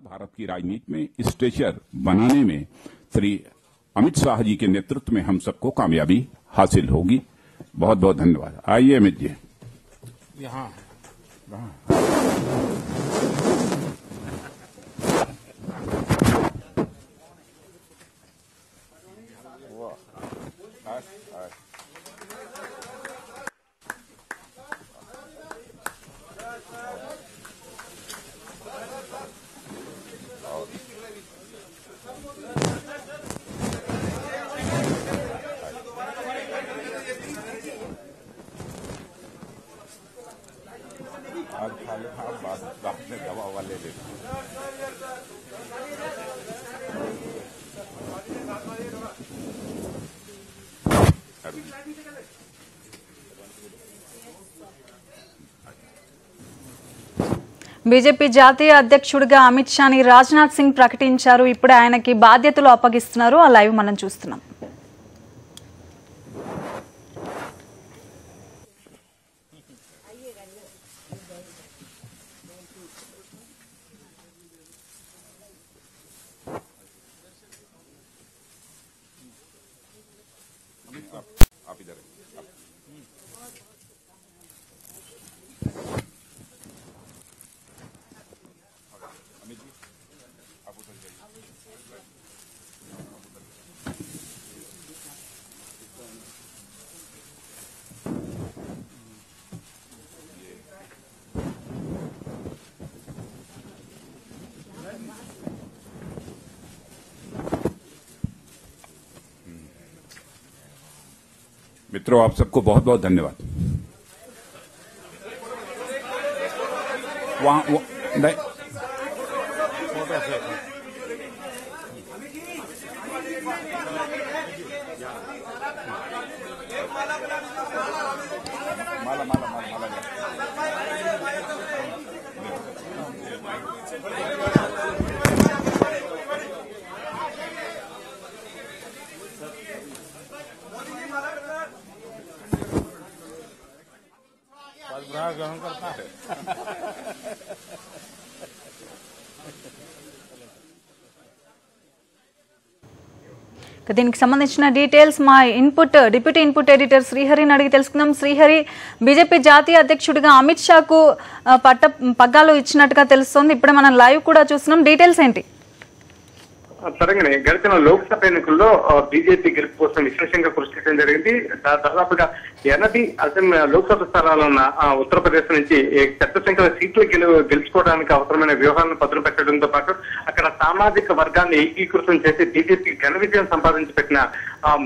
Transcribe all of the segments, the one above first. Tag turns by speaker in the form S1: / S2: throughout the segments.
S1: भारत की राजनीति में स्ट्रेचर बनाने में श्री अमित शाह जी के नेतृत्व में हम सबको कामयाबी हासिल होगी। बहुत बहुत धन्यवाद। आइए अमित जी। यहाँ दवा वाले
S2: బీజేపీ జాతీయ అధ్యక్షుడిగా అమిత్ షాని రాజ్నాథ్ సింగ్ ప్రకటించారు. ఇప్పుడు ఆయనకి బాధ్యతలు అప్పగిస్తున్నారు. ఆ లైవ్ మనం చూస్తున్నాం.
S1: आप इधर अमित जी आप उधर जाइए। मित्रों, आप सबको बहुत बहुत धन्यवाद। वहाँ नहीं माला माला माला माला ग्रहण करता है।
S2: దీనికి సంబంధించిన డీటెయిల్స్ మా డిప్యూటీ ఇన్పుట్ ఎడిటర్ శ్రీహరిని అడిగి తెలుసుకుందాం. శ్రీహరి, బీజేపీ జాతీయ అధ్యక్షుడిగా అమిత్ షాకు పగ్గాలు ఇచ్చినట్టుగా తెలుస్తోంది. ఇప్పుడు మనం లైవ్ కూడా చూస్తున్నాం. డీటెయిల్స్ ఏంటి?
S3: సరంగానే గడిచిన లోక్సభ ఎన్నికల్లో బీజేపీ గెలుపు కోసం విశేషంగా కృషి చేయడం జరిగింది. దాదాపుగా 80 లోక్సభ స్థానాలు ఉన్న ఉత్తరప్రదేశ్ నుంచి పెద్ద సంఖ్యలో సీట్లు గెలుచుకోవడానికి అవసరమైన వ్యూహాలను పదులు పెట్టడంతో పాటు అక్కడ సామాజిక వర్గాన్ని ఏకీకృతం చేసి బీజేపీ ఘన విజయం సంపాదించి పెట్టిన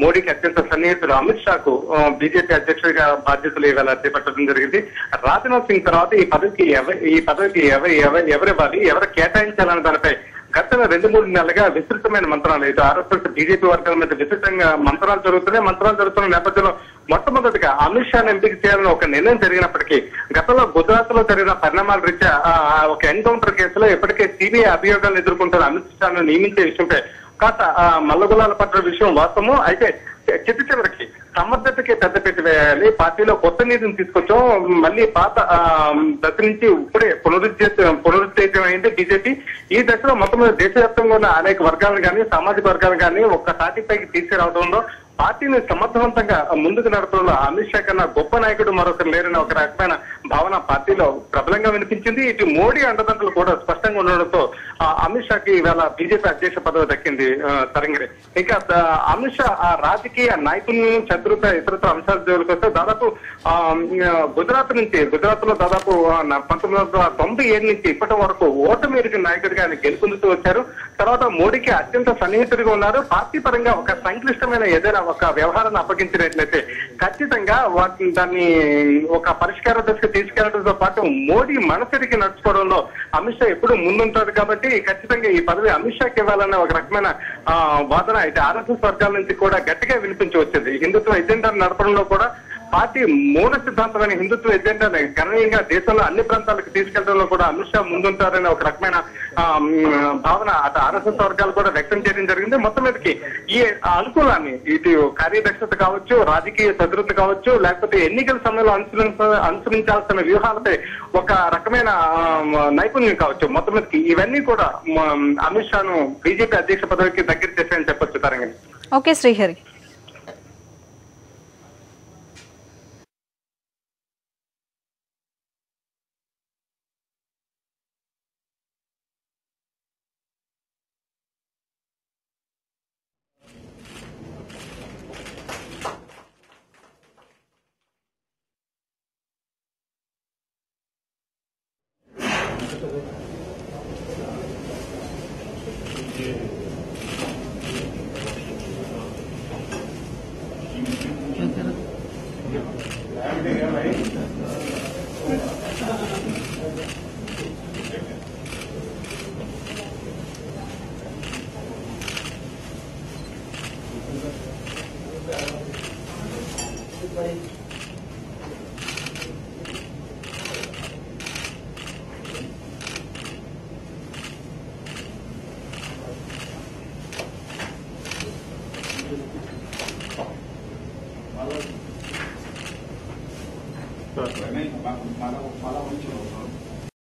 S3: మోడీకి అత్యంత సన్నిహితులు అమిత్ షాకు బీజేపీ అధ్యక్షుడిగా బాధ్యతలు ఇవాళ చేపట్టడం జరిగింది. రాజ్నాథ్ సింగ్ తర్వాత ఈ పదవికి ఎవరివ్వాలి, ఎవరు కేటాయించాలన్న దానిపై గత 2-3 నెలలుగా విస్తృతమైన మంత్రాలు, ఇటు ఆర్ఎస్ఎస్ బీజేపీ వర్గాల మధ్య విస్తృతంగా మంత్రాలు జరుగుతున్న నేపథ్యంలో మొట్టమొదటిగా అమిత్ షాను ఎంపిక చేయాలని ఒక నిర్ణయం జరిగినప్పటికీ గతంలో గుజరాత్ లో జరిగిన పరిణామాల రీత్యా ఒక ఎన్కౌంటర్ కేసులో ఇప్పటికే సిబిఐ అభియోగాలను ఎదుర్కొంటున్న అమిత్ షాను నియమించే విషయంపై కాస్త మల్లగులాల పట్ల విషయం వాస్తవము. అయితే చివరికి సమర్థతకి పెద్దపీట వేయాలి, పార్టీలో కొత్త నీతిని తీసుకొచ్చాం, మళ్ళీ పాత దశ నుంచి ఇప్పుడే పునరుద్ధేశం అయింది బీజేపీ. ఈ దశలో మొత్తం దేశవ్యాప్తంగా ఉన్న అనేక వర్గాలను కానీ సామాజిక వర్గాలను కానీ ఒక్క తాటిపైకి తీసుకురావడంలో పార్టీని సమర్థవంతంగా ముందుకు నడపడంలో అమిత్ షా కన్నా గొప్ప నాయకుడు మరొకరు లేరని ఒక రకమైన భావన పార్టీలో ప్రబలంగా వినిపించింది. ఇటు మోడీ అండదండలు కూడా స్పష్టంగా ఉండడంతో అమిత్ షాకి ఇవాళ బీజేపీ అధ్యక్ష పదవి దక్కింది. తరంగిరి ఇంకా అమిత్ షా రాజకీయ నైపుణ్యం, చతురత, ఇతరత్ర అంశాల జోలికి వస్తే దాదాపు గుజరాత్ లో దాదాపు 1997 నుంచి ఇప్పటి వరకు ఓటమి ఎరిగిన నాయకుడిగా ఆయన గెలుపొందుతూ వచ్చారు. తర్వాత మోడీకి అత్యంత సన్నిహితుడిగా ఉన్నారు. పార్టీ పరంగా ఒక సంక్లిష్టమైన ఏదైనా ఒక వ్యవహారాన్ని అప్పగించినట్లయితే ఖచ్చితంగా దాన్ని ఒక పరిష్కార దశకు తీసుకెళ్లడంతో పాటు మోడీ మనసరికి నడుచుకోవడంలో అమిత్ షా ఎప్పుడు ముందుంటారు. కాబట్టి ఖచ్చితంగా ఈ పదవి అమిత్ షాకి ఇవ్వాలన్న ఒక రకమైన వాదన అయితే ఆర్ఎస్ఎస్ వర్గాల నుంచి కూడా గట్టిగా వినిపించి వచ్చింది. హిందుత్వ ఎజెండాను నడపడంలో కూడా పార్టీ మూల సిద్ధాంతమైన హిందుత్వ ఎజెండాని గణనీయంగా దేశంలో అన్ని ప్రాంతాలకు తీసుకెళ్లడంలో కూడా అమిత్ షా ముందుంటారనే ఒక రకమైన భావన అటు ఆర్ఎస్ఎస్ వర్గాలు కూడా వ్యక్తం చేయడం జరిగింది. మొత్తం మీదకి ఈ అనుకూలాన్ని ఇటు కార్యదక్షత కావచ్చు, రాజకీయ చతురత కావచ్చు, లేకపోతే ఎన్నికల సమయంలో అనుసరించాల్సిన వ్యూహాలపై ఒక రకమైన నైపుణ్యం కావచ్చు, మొత్తం మీదకి ఇవన్నీ కూడా అమిత్ షాను బీజేపీ అధ్యక్ష పదవికి దగ్గర చేశాయని చెప్పొచ్చు. తరంగిణి.
S2: ఓకే శ్రీహరి.